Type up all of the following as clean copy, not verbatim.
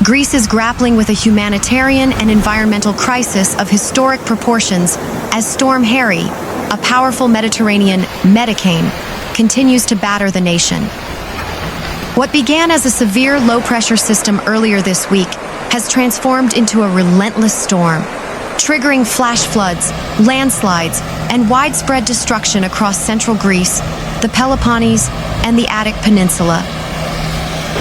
Greece is grappling with a humanitarian and environmental crisis of historic proportions as Storm Harry, a powerful Mediterranean medicane, continues to batter the nation. What began as a severe low-pressure system earlier this week has transformed into a relentless storm, triggering flash floods, landslides, and widespread destruction across central Greece, the Peloponnese, and the Attic Peninsula.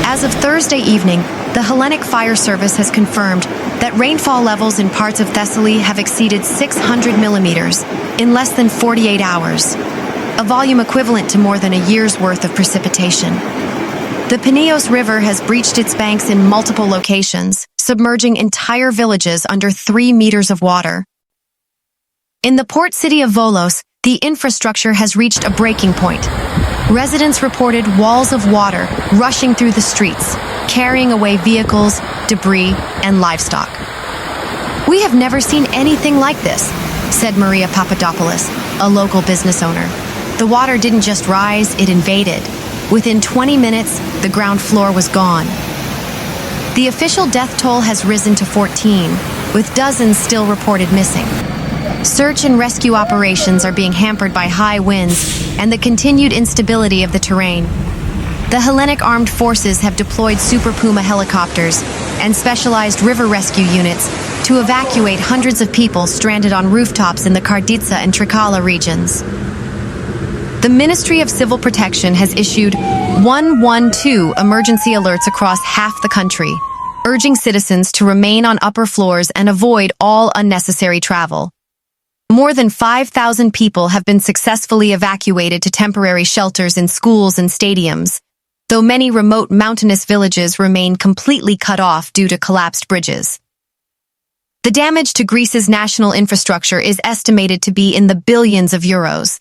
As of Thursday evening, the Hellenic Fire Service has confirmed that rainfall levels in parts of Thessaly have exceeded 600 millimeters in less than 48 hours, a volume equivalent to more than a year's worth of precipitation. The Pineios River has breached its banks in multiple locations, submerging entire villages under 3 meters of water. In the port city of Volos, the infrastructure has reached a breaking point. Residents reported walls of water rushing through the streets, carrying away vehicles, debris, and livestock. "We have never seen anything like this," said Maria Papadopoulos, a local business owner. "The water didn't just rise, it invaded. Within 20 minutes, the ground floor was gone." The official death toll has risen to 14, with dozens still reported missing. Search and rescue operations are being hampered by high winds and the continued instability of the terrain. The Hellenic Armed Forces have deployed Super Puma helicopters and specialized river rescue units to evacuate hundreds of people stranded on rooftops in the Karditsa and Trikala regions. The Ministry of Civil Protection has issued 112 emergency alerts across half the country, urging citizens to remain on upper floors and avoid all unnecessary travel. More than 5,000 people have been successfully evacuated to temporary shelters in schools and stadiums, though many remote mountainous villages remain completely cut off due to collapsed bridges. The damage to Greece's national infrastructure is estimated to be in the billions of euros.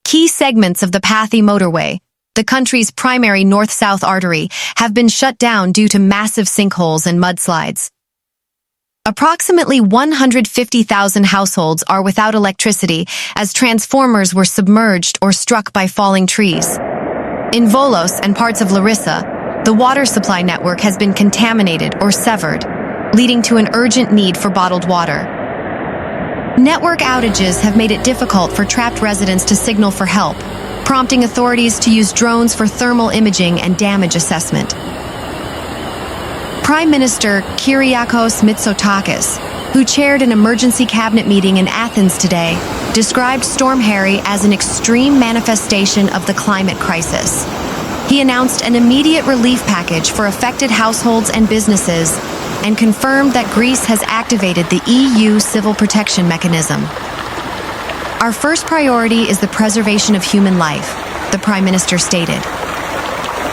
Key segments of the Pathy motorway, the country's primary north-south artery, have been shut down due to massive sinkholes and mudslides. Approximately 150,000 households are without electricity as transformers were submerged or struck by falling trees. In Volos and parts of Larissa, the water supply network has been contaminated or severed, leading to an urgent need for bottled water. Network outages have made it difficult for trapped residents to signal for help, prompting authorities to use drones for thermal imaging and damage assessment. Prime Minister Kyriakos Mitsotakis, who chaired an emergency cabinet meeting in Athens today, described Storm Harry as an extreme manifestation of the climate crisis. He announced an immediate relief package for affected households and businesses and confirmed that Greece has activated the EU Civil Protection Mechanism. "Our first priority is the preservation of human life," the Prime Minister stated.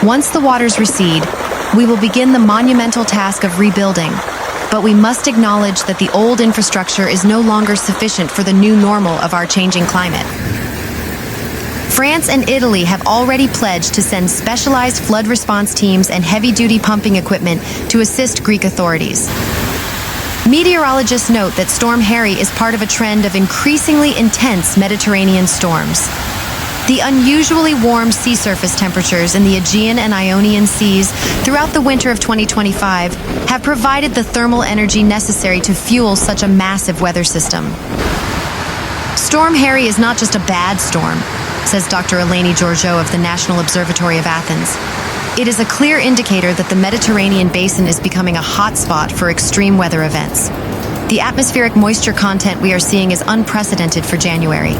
"Once the waters recede, we will begin the monumental task of rebuilding, but we must acknowledge that the old infrastructure is no longer sufficient for the new normal of our changing climate." France and Italy have already pledged to send specialized flood response teams and heavy-duty pumping equipment to assist Greek authorities. Meteorologists note that Storm Harry is part of a trend of increasingly intense Mediterranean storms. The unusually warm sea surface temperatures in the Aegean and Ionian Seas throughout the winter of 2025 have provided the thermal energy necessary to fuel such a massive weather system. Storm Harry is not just a bad storm, says Dr. Eleni Georgiou of the National Observatory of Athens. It is a clear indicator that the Mediterranean basin is becoming a hotspot for extreme weather events. The atmospheric moisture content we are seeing is unprecedented for January.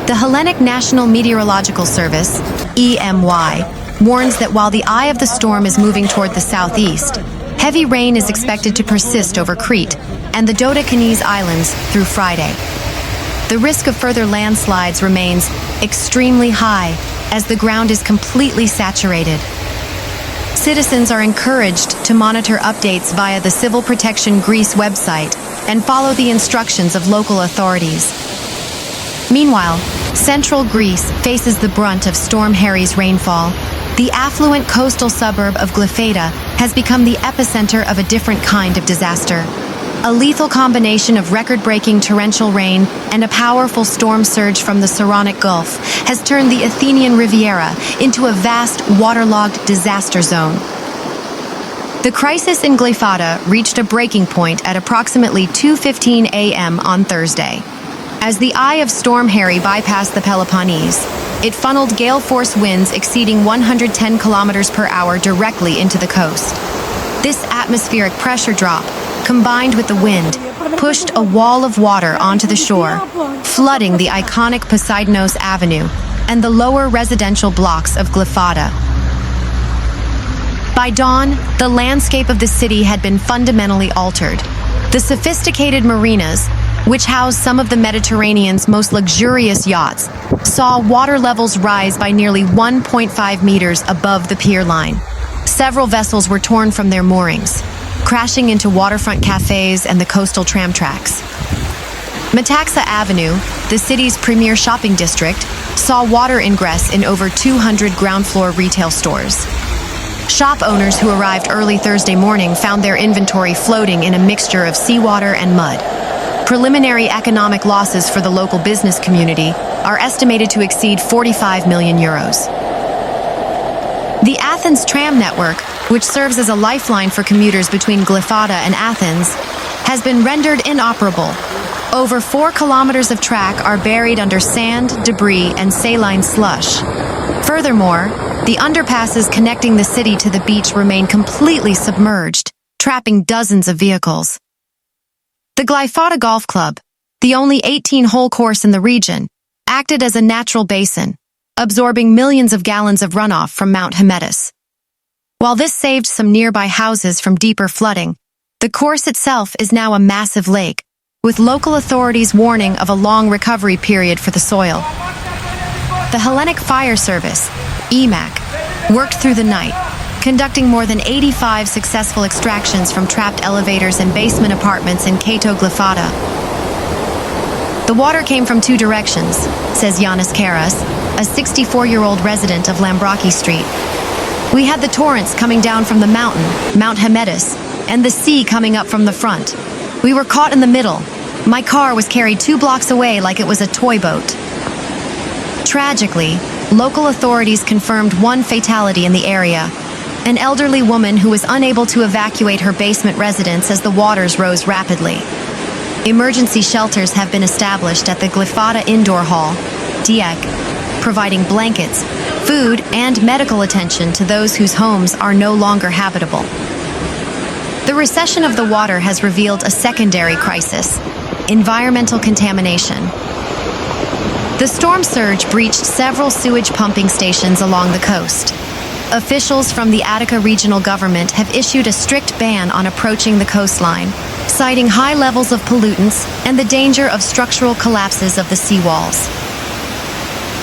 The Hellenic National Meteorological Service, EMY, warns that while the eye of the storm is moving toward the southeast, heavy rain is expected to persist over Crete and the Dodecanese Islands through Friday. The risk of further landslides remains extremely high as the ground is completely saturated. Citizens are encouraged to monitor updates via the Civil Protection Greece website and follow the instructions of local authorities. Meanwhile, central Greece faces the brunt of Storm Harry's rainfall. The affluent coastal suburb of Glyfada has become the epicenter of a different kind of disaster. A lethal combination of record-breaking torrential rain and a powerful storm surge from the Saronic Gulf has turned the Athenian Riviera into a vast, waterlogged disaster zone. The crisis in Glyfada reached a breaking point at approximately 2:15 a.m. on Thursday. As the eye of Storm Harry bypassed the Peloponnese, it funneled gale-force winds exceeding 110 kilometers per hour directly into the coast. This atmospheric pressure drop, combined with the wind, pushed a wall of water onto the shore, flooding the iconic Poseidonos Avenue and the lower residential blocks of Glyfada. By dawn, the landscape of the city had been fundamentally altered. The sophisticated marinas, which housed some of the Mediterranean's most luxurious yachts, saw water levels rise by nearly 1.5 meters above the pier line. Several vessels were torn from their moorings, crashing into waterfront cafes and the coastal tram tracks. Metaxa Avenue, the city's premier shopping district, saw water ingress in over 200 ground-floor retail stores. Shop owners who arrived early Thursday morning found their inventory floating in a mixture of seawater and mud. Preliminary economic losses for the local business community are estimated to exceed 45 million euros. The Athens tram network, which serves as a lifeline for commuters between Glyfada and Athens, has been rendered inoperable. Over 4 kilometers of track are buried under sand, debris, and saline slush. Furthermore, the underpasses connecting the city to the beach remain completely submerged, trapping dozens of vehicles. The Glyfada Golf Club, the only 18-hole course in the region, acted as a natural basin, absorbing millions of gallons of runoff from Mount Hymettus. While this saved some nearby houses from deeper flooding, the course itself is now a massive lake, with local authorities warning of a long recovery period for the soil. The Hellenic Fire Service, EMAC, worked through the night, conducting more than 85 successful extractions from trapped elevators and basement apartments in Glyfada. The water came from 2 directions, says Yanis Karas, a 64-year-old resident of Lambraki Street. We had the torrents coming down from the mountain, Mount Hymettus, and the sea coming up from the front. We were caught in the middle. My car was carried 2 blocks away like it was a toy boat. Tragically, local authorities confirmed 1 fatality in the area, an elderly woman who was unable to evacuate her basement residence as the waters rose rapidly. Emergency shelters have been established at the Glyfada Indoor Hall, DIEC, providing blankets, food, and medical attention to those whose homes are no longer habitable. The recession of the water has revealed a secondary crisis: environmental contamination. The storm surge breached several sewage pumping stations along the coast. Officials from the Attica regional government have issued a strict ban on approaching the coastline, citing high levels of pollutants and the danger of structural collapses of the seawalls.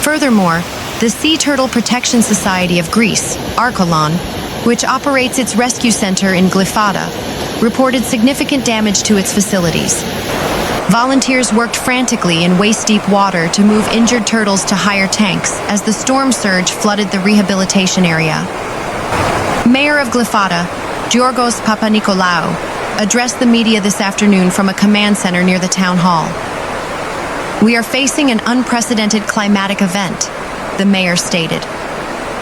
Furthermore, the Sea Turtle Protection Society of Greece, Archelon, which operates its rescue center in Glyfada, reported significant damage to its facilities. Volunteers worked frantically in waist-deep water to move injured turtles to higher tanks as the storm surge flooded the rehabilitation area. Mayor of Glyfada, Georgos Papanikolaou, addressed the media this afternoon from a command center near the town hall. We are facing an unprecedented climatic event, the mayor stated.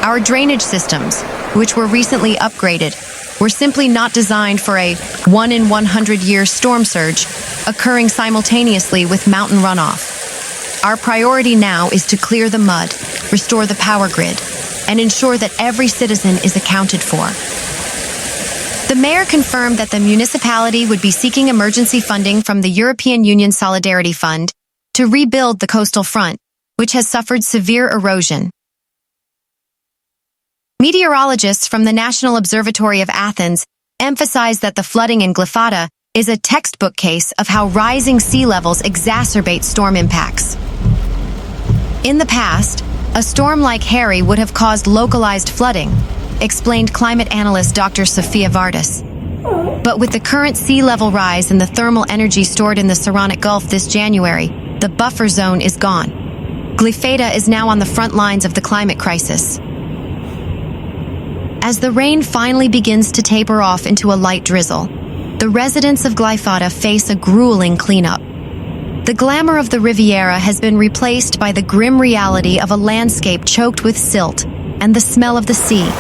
Our drainage systems, which were recently upgraded, were simply not designed for a 1-in-100-year storm surge occurring simultaneously with mountain runoff. Our priority now is to clear the mud, restore the power grid, and ensure that every citizen is accounted for. The mayor confirmed that the municipality would be seeking emergency funding from the European Union Solidarity Fund to rebuild the coastal front, which has suffered severe erosion. Meteorologists from the National Observatory of Athens emphasize that the flooding in Glyfada is a textbook case of how rising sea levels exacerbate storm impacts. In the past, a storm like Harry would have caused localized flooding, explained climate analyst Dr. Sofia Vardis. But with the current sea level rise and the thermal energy stored in the Saronic Gulf this January, the buffer zone is gone. Glyfada is now on the front lines of the climate crisis. As the rain finally begins to taper off into a light drizzle, the residents of Glyfada face a grueling cleanup. The glamour of the Riviera has been replaced by the grim reality of a landscape choked with silt and the smell of the sea.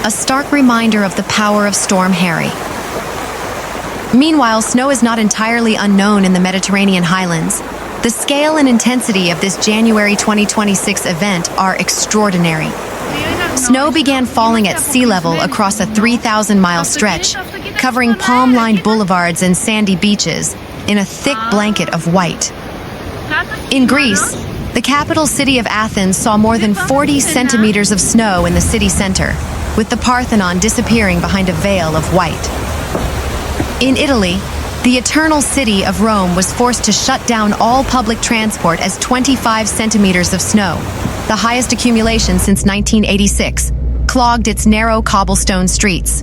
a stark reminder of the power of Storm Harry. Meanwhile, snow is not entirely unknown in the Mediterranean highlands. The scale and intensity of this January 2026 event are extraordinary. Snow began falling at sea level across a 3,000-mile stretch, covering palm-lined boulevards and sandy beaches in a thick blanket of white. In Greece, the capital city of Athens saw more than 40 centimeters of snow in the city center, with the Parthenon disappearing behind a veil of white. In Italy, the eternal city of Rome was forced to shut down all public transport as 25 centimeters of snow, the highest accumulation since 1986, clogged its narrow cobblestone streets.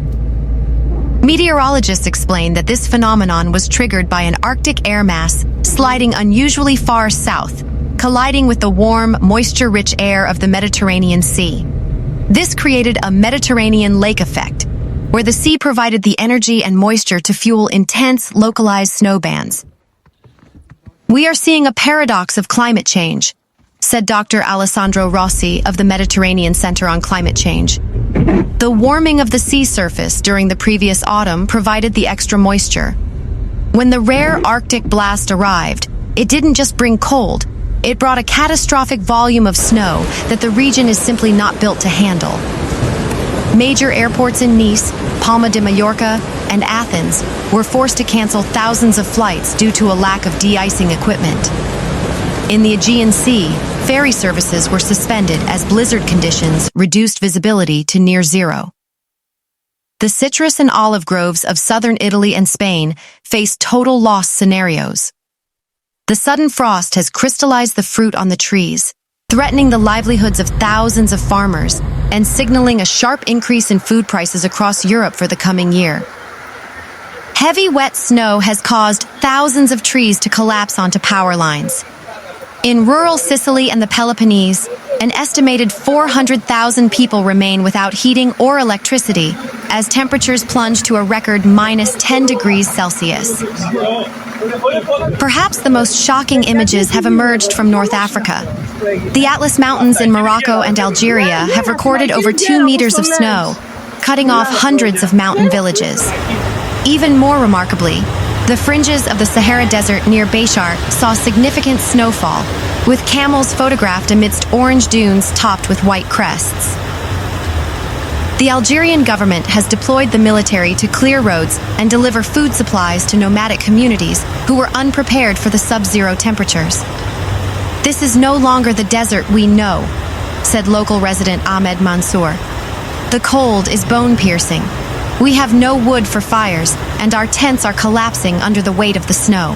Meteorologists explain that this phenomenon was triggered by an Arctic air mass sliding unusually far south, colliding with the warm, moisture-rich air of the Mediterranean Sea. This created a Mediterranean lake effect, where the sea provided the energy and moisture to fuel intense, localized snow bands. "We are seeing a paradox of climate change," said Dr. Alessandro Rossi of the Mediterranean Center on Climate Change. The warming of the sea surface during the previous autumn provided the extra moisture. When the rare Arctic blast arrived, it didn't just bring cold, it brought a catastrophic volume of snow that the region is simply not built to handle. Major airports in Nice, Palma de Mallorca, and Athens were forced to cancel thousands of flights due to a lack of de-icing equipment. In the Aegean Sea, ferry services were suspended as blizzard conditions reduced visibility to near zero. The citrus and olive groves of southern Italy and Spain face total loss scenarios. The sudden frost has crystallized the fruit on the trees, threatening the livelihoods of thousands of farmers and signaling a sharp increase in food prices across Europe for the coming year. Heavy, wet snow has caused thousands of trees to collapse onto power lines. In rural Sicily and the Peloponnese, an estimated 400,000 people remain without heating or electricity as temperatures plunge to a record -10 degrees Celsius. Perhaps the most shocking images have emerged from North Africa. The Atlas Mountains in Morocco and Algeria have recorded over 2 meters of snow, cutting off hundreds of mountain villages. Even more remarkably, the fringes of the Sahara Desert near Béchar saw significant snowfall, with camels photographed amidst orange dunes topped with white crests. The Algerian government has deployed the military to clear roads and deliver food supplies to nomadic communities who were unprepared for the sub-zero temperatures. "This is no longer the desert we know," said local resident Ahmed Mansour. "The cold is bone-piercing. We have no wood for fires, and our tents are collapsing under the weight of the snow."